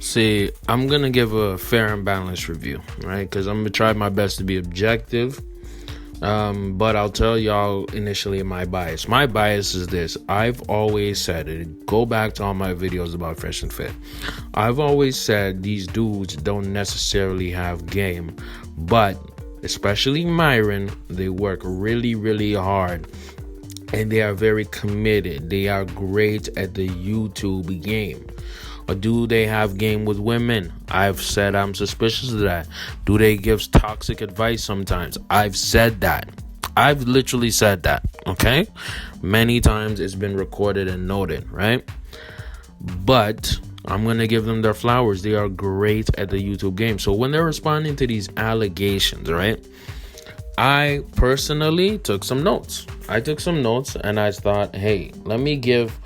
See, I'm going to give a fair and balanced review, right? Because I'm going to try my best to be objective. But I'll tell y'all initially my bias. My bias is this. I've always said it. Go back to all my videos about Fresh and Fit. I've always said these dudes don't necessarily have game. But, especially Myron, they work really, really hard. And they are very committed. They are great at the YouTube game. Or do they have game with women? I've said I'm suspicious of that. Do they give toxic advice sometimes? I've said that. I've literally said that, okay? Many times it's been recorded and noted, right? But I'm going to give them their flowers. They are great at the YouTube game. So when they're responding to these allegations, right? I personally took some notes. And I thought, hey, let me give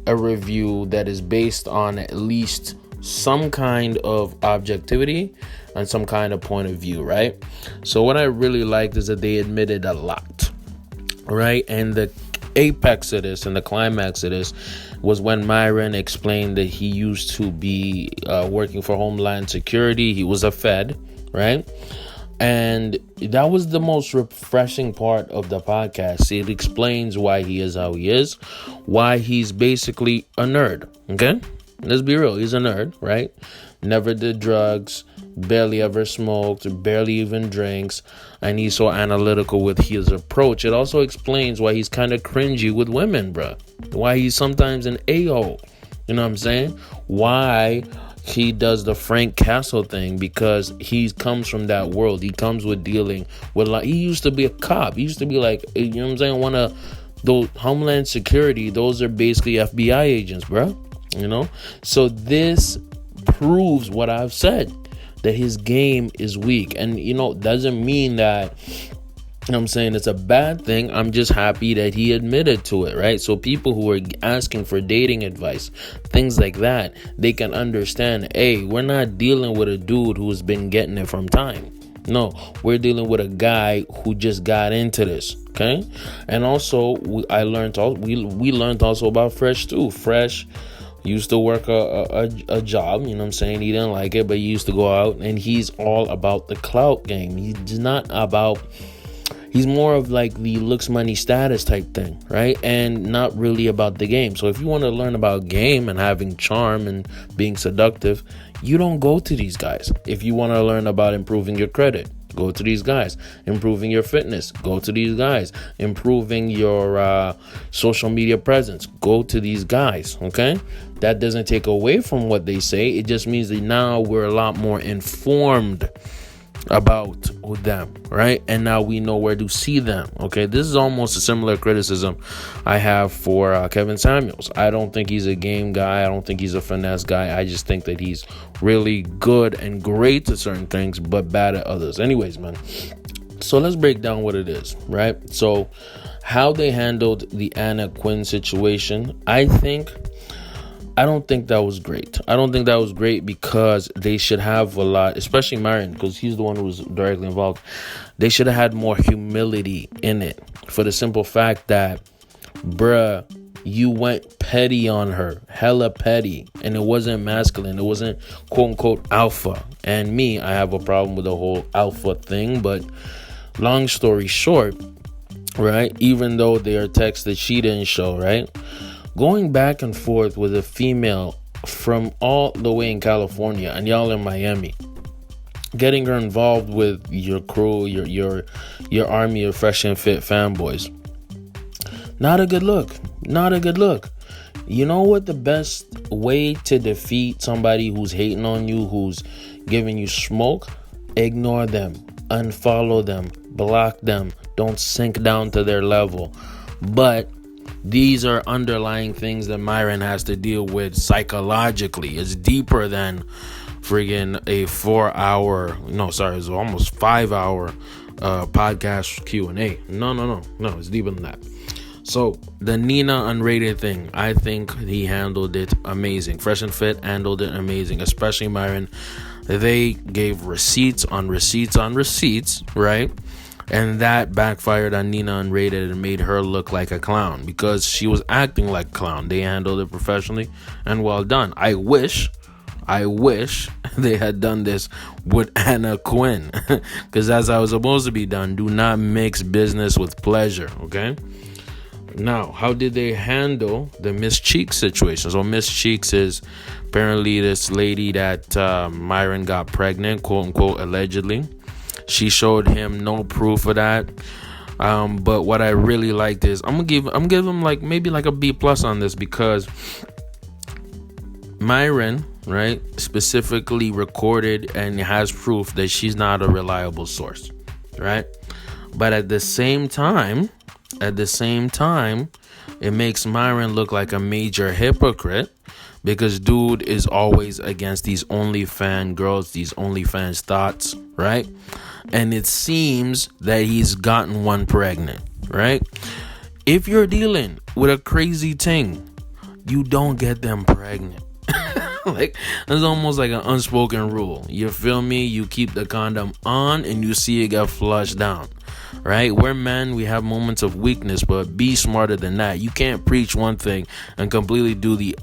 a review that is based on at least some kind of objectivity and some kind of point of view, right? So what I really liked is that they admitted a lot, right? And the apex of this and the climax of this was when Myron explained that he used to be working for Homeland Security. He was a Fed, right? And that was the most refreshing part of the podcast. It explains why he is how he is, why he's basically a nerd, okay? Let's be real, he's a nerd, right? Never did drugs, barely ever smoked, barely even drinks, and he's so analytical with his approach. It also explains why he's kind of cringy with women, bruh. Why he's sometimes an a-hole, you know what I'm saying? Why he does the Frank Castle thing, because he comes from that world. He comes with dealing with, like, he used to be a cop. He used to be like, you know what I'm saying, one of those Homeland Security. Those are basically FBI agents, bro. You know? So this proves what I've said, that his game is weak. And, you know, doesn't mean that, you know what I'm saying, it's a bad thing. I'm just happy that he admitted to it, right? So people who are asking for dating advice, things like that, they can understand, hey, we're not dealing with a dude who's been getting it from time. No, we're dealing with a guy who just got into this, okay? And also, we learned also about Fresh too. Fresh used to work a job, you know what I'm saying? He didn't like it, but he used to go out, and he's all about the clout game. He's more of like the looks, money, status type thing, right? And not really about the game. So if you want to learn about game and having charm and being seductive, you don't go to these guys. If you want to learn about improving your credit, go to these guys. Improving your fitness, go to these guys. Improving your social media presence, go to these guys, okay? That doesn't take away from what they say. It just means that now we're a lot more informed about them, right? And now we know where to see them, okay? This is almost a similar criticism I have for Kevin Samuels. I don't think he's a game guy. I don't think he's a finesse guy. I just think that he's really good and great at certain things, but bad at others. Anyways, man, so let's break down what it is, right? So how they handled the Anna Quinn situation, I don't think that was great. I don't think that was great because they should have a lot, especially Myron, because he's the one who was directly involved. They should have had more humility in it, for the simple fact that, bruh, you went petty on her, hella petty, and it wasn't masculine. It wasn't quote unquote alpha. And me, I have a problem with the whole alpha thing, but long story short, right, even though there are texts that she didn't show, right, going back and forth with a female from all the way in California and y'all in Miami, getting her involved with your crew, your army of Fresh and Fit fanboys. Not a good look. You know what the best way to defeat somebody who's hating on you, who's giving you smoke? Ignore them, unfollow them, block them. Don't sink down to their level. But these are underlying things that Myron has to deal with psychologically. It's deeper than friggin' a 5-hour podcast Q&A. No, it's deeper than that. So the Nina unrated thing, I think he handled it amazing. Fresh and Fit handled it amazing, especially Myron. They gave receipts on receipts on receipts, right? And that backfired on Nina Unrated and made her look like a clown because she was acting like a clown. They handled it professionally and well done. I wish I wish they had done this with Anna Quinn, because that's how it's supposed to be done. Do not mix business with pleasure, okay? Now, how did they handle the Miss Cheeks situation? So Miss Cheeks is apparently this lady that Myron got pregnant, quote unquote, allegedly. She showed him no proof of that. But what I really liked is I'm gonna give him like maybe like a B plus on this, because Myron, right, specifically recorded and has proof that she's not a reliable source, right? But at the same time, it makes Myron look like a major hypocrite, because dude is always against these OnlyFans girls, these OnlyFans thoughts, right? And it seems that he's gotten one pregnant, right? If you're dealing with a crazy thing, you don't get them pregnant. Like, it's almost like an unspoken rule. You feel me? You keep the condom on and you see it get flushed down, right? We're men, we have moments of weakness, but be smarter than that. You can't preach one thing and completely do the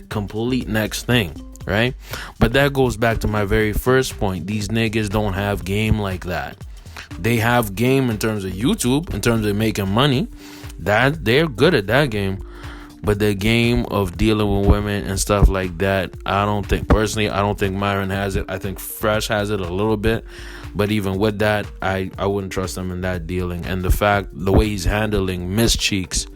complete next thing, right? But that goes back to my very first point. These niggas don't have game like that. They have game in terms of YouTube, in terms of making money. That they're good at that game. But the game of dealing with women and stuff like that, I don't think Myron has it. I think Fresh has it a little bit. But even with that, I wouldn't trust him in that dealing. And the way he's handling Miss Cheeks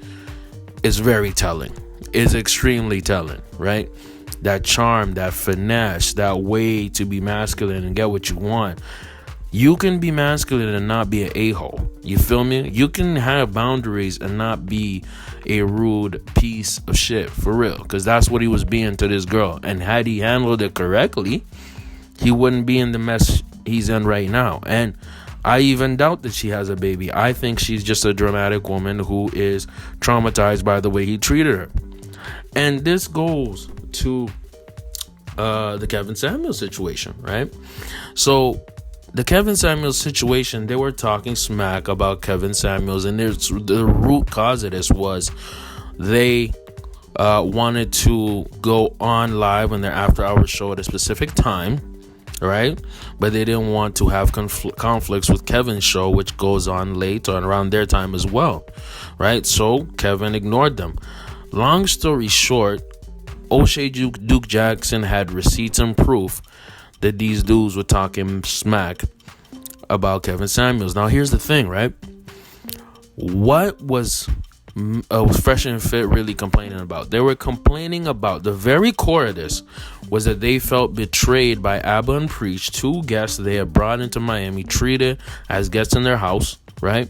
is very telling. Is extremely telling, right? That charm, that finesse, that way to be masculine and get what you want. You can be masculine and not be an a-hole. You feel me? You can have boundaries and not be a rude piece of shit, for real. Because that's what he was being to this girl. And had he handled it correctly, he wouldn't be in the mess he's in right now. And I even doubt that she has a baby. I think she's just a dramatic woman who is traumatized by the way he treated her. And this goes to the Kevin Samuels situation, right? So the Kevin Samuels situation, they were talking smack about Kevin Samuels, and the root cause of this was they wanted to go on live on their after-hours show at a specific time, right? But they didn't want to have conflicts with Kevin's show, which goes on late or around their time as well, right? So Kevin ignored them. Long story short, O'Shea Duke Jackson had receipts and proof that these dudes were talking smack about Kevin Samuels. Now, here's the thing, right? What was Fresh and Fit really complaining about? They were complaining about, the very core of this was that they felt betrayed by Abba and Preach, two guests they had brought into Miami, treated as guests in their house, right?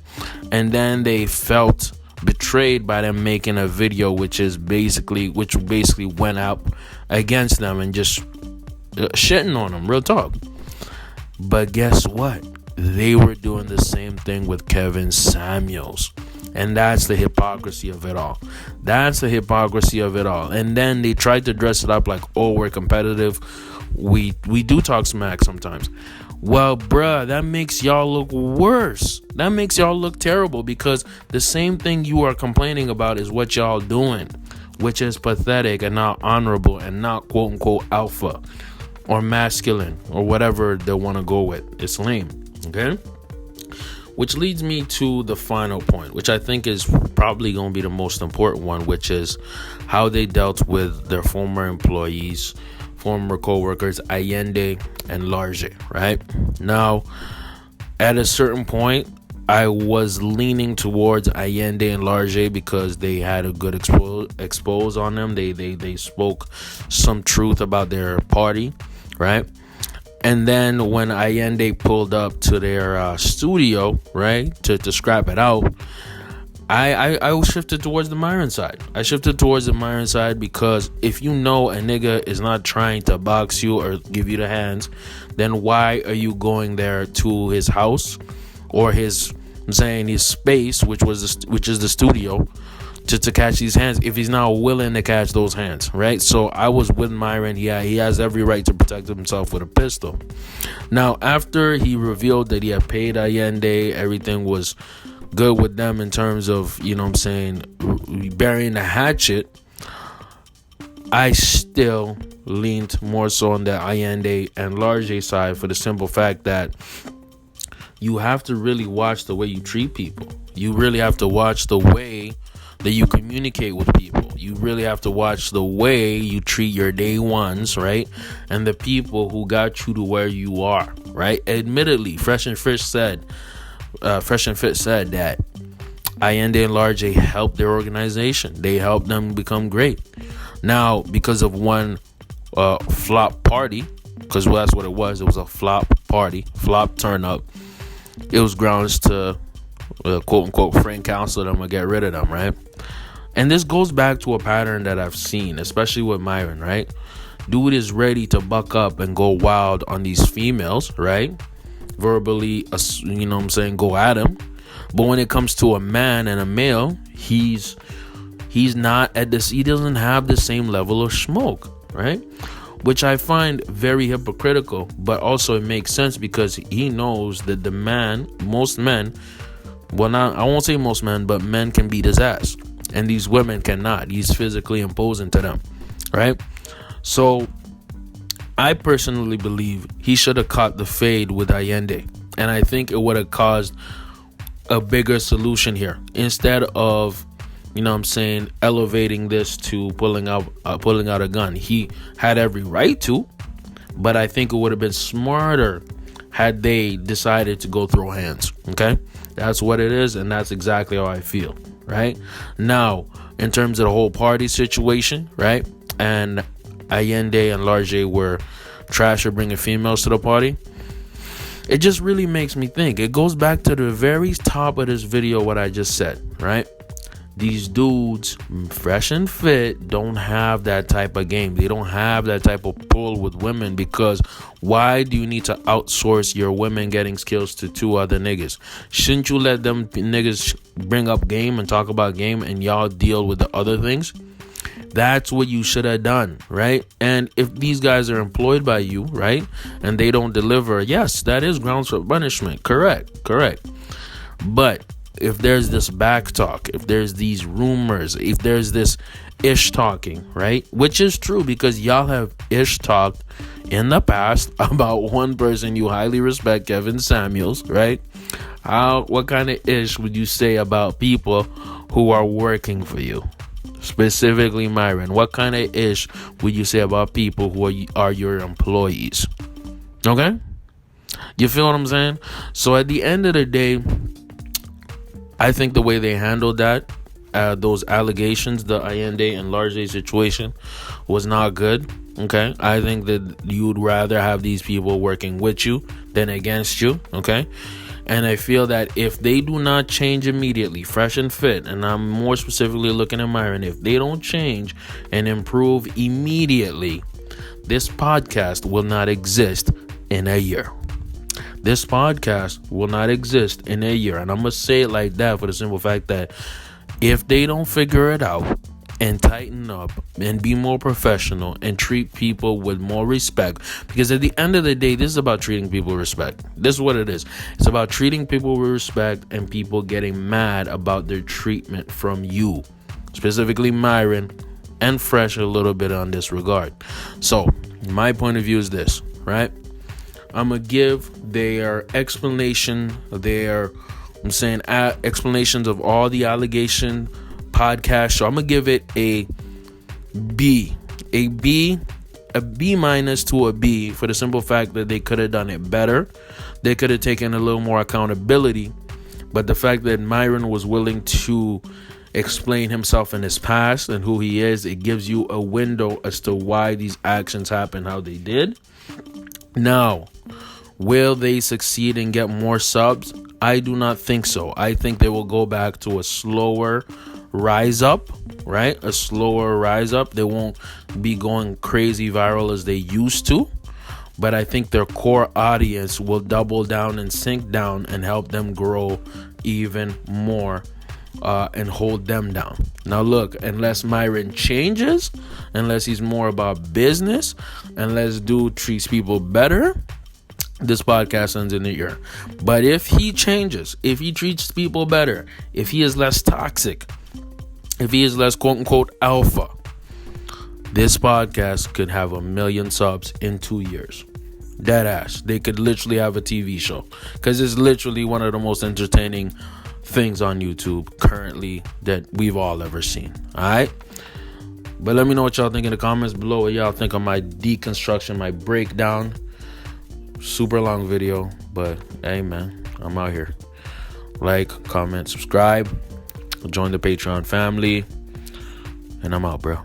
And then they felt betrayed by them making a video which basically went out against them and just shitting on them, real talk. But guess what? They were doing the same thing with Kevin Samuels. And that's the hypocrisy of it all. And then they tried to dress it up like, oh, we're competitive. We do talk smack sometimes. Well, bruh, that makes y'all look worse. That makes y'all look terrible, because the same thing you are complaining about is what y'all doing, which is pathetic and not honorable and not quote unquote alpha or masculine or whatever they want to go with. It's lame. Okay? Which leads me to the final point, which I think is probably going to be the most important one, which is how they dealt with their former employees, former co-workers, Allende and Large, right? Now, at a certain point, I was leaning towards Allende and Large because they had a good expose on them. They spoke some truth about their party, right? And then when Allende pulled up to their studio, right, to scrap it out, I shifted towards the Myron side. Because if you know a nigga is not trying to box you or give you the hands, then why are you going there to his house or his space, which is the studio, to catch these hands if he's not willing to catch those hands, right? So I was with Myron. Yeah, he has every right to protect himself with a pistol. Now, after he revealed that he had paid Allende, everything was good with them in terms of, burying the hatchet, I still leaned more so on the Allende and Large side for the simple fact that you have to really watch the way you treat people. You really have to watch the way that you communicate with people. You really have to watch the way you treat your day ones, right? And the people who got you to where you are, right? Admittedly, Fresh and Fit said that Allende and Large helped their organization. They helped them become great. Now, because of one flop party, because that's what it was a flop party, flop turn up, it was grounds to quote unquote friend counsel them or get rid of them, right? And this goes back to a pattern that I've seen, especially with Myron, right? Dude is ready to buck up and go wild on these females, right? Verbally, go at him. But when it comes to a man and a male, he's not at this, he doesn't have the same level of smoke, right? Which I find very hypocritical, but also it makes sense because he knows that most men, I won't say most men, but men can beat his ass. And these women cannot. He's physically imposing to them, right? So I personally believe he should have caught the fade with Allende. And I think it would have caused a bigger solution here. Instead of, elevating this to pulling out a gun. He had every right to, but I think it would have been smarter had they decided to go throw hands. Okay? That's what it is, and that's exactly how I feel, right? Now, in terms of the whole party situation, right? And Allende and Large were trash for bringing females to the party. It just really makes me think. It goes back to the very top of this video, what I just said, right? These dudes, Fresh and Fit, don't have that type of game. They don't have that type of pull with women, because why do you need to outsource your women getting skills to two other niggas? Shouldn't you let them niggas bring up game and talk about game and y'all deal with the other things? That's what you should have done, right? And if these guys are employed by you, right, and they don't deliver, yes, that is grounds for punishment. Correct. But if there's this back talk, if there's these rumors, if there's this ish talking, right, which is true because y'all have ish talked in the past about one person you highly respect, Kevin Samuels, right? What kind of ish would you say about people who are working for you? Specifically Myron, what kind of ish would you say about people who are your employees? Okay? You feel what I'm saying? So at the end of the day, I think the way they handled that, those allegations, the Allende and Large situation, was not good. Okay? I think that you'd rather have these people working with you than against you. Okay? And I feel that if they do not change immediately, Fresh and Fit, and I'm more specifically looking at Myron, if they don't change and improve immediately, this podcast will not exist in a year. This podcast will not exist in a year. And I'm going to say it like that for the simple fact that if they don't figure it out and tighten up and be more professional and treat people with more respect, because at the end of the day, this is about treating people with respect. This is what it is. It's about treating people with respect and people getting mad about their treatment from you, specifically Myron and Fresh a little bit on this regard. So my point of view is this, right? I'm going to give their explanation, explanations of all the allegation podcast. So I'm going to give it a B minus to a B for the simple fact that they could have done it better. They could have taken a little more accountability. But the fact that Myron was willing to explain himself in his past and who he is, it gives you a window as to why these actions happened how they did. Now, will they succeed and get more subs? I do not think so. I think they will go back to a slower rise up, right? A slower rise up. They won't be going crazy viral as they used to. But I think their core audience will double down and sink down and help them grow even more and hold them down. Now look, unless Myron changes, unless he's more about business, unless dude treats people better, this podcast ends in the year. But if he changes, if he treats people better, if he is less toxic, if he is less quote unquote alpha, This podcast could have 1 million subs in 2 years. Dead ass. They could literally have a TV show. Because it's literally one of the most entertaining things on YouTube currently that we've all ever seen. Alright? But let me know what y'all think in the comments below. What y'all think of my deconstruction, my breakdown. Super long video. But hey man, I'm out here. Like, comment, subscribe. Join the Patreon family. And I'm out, bro.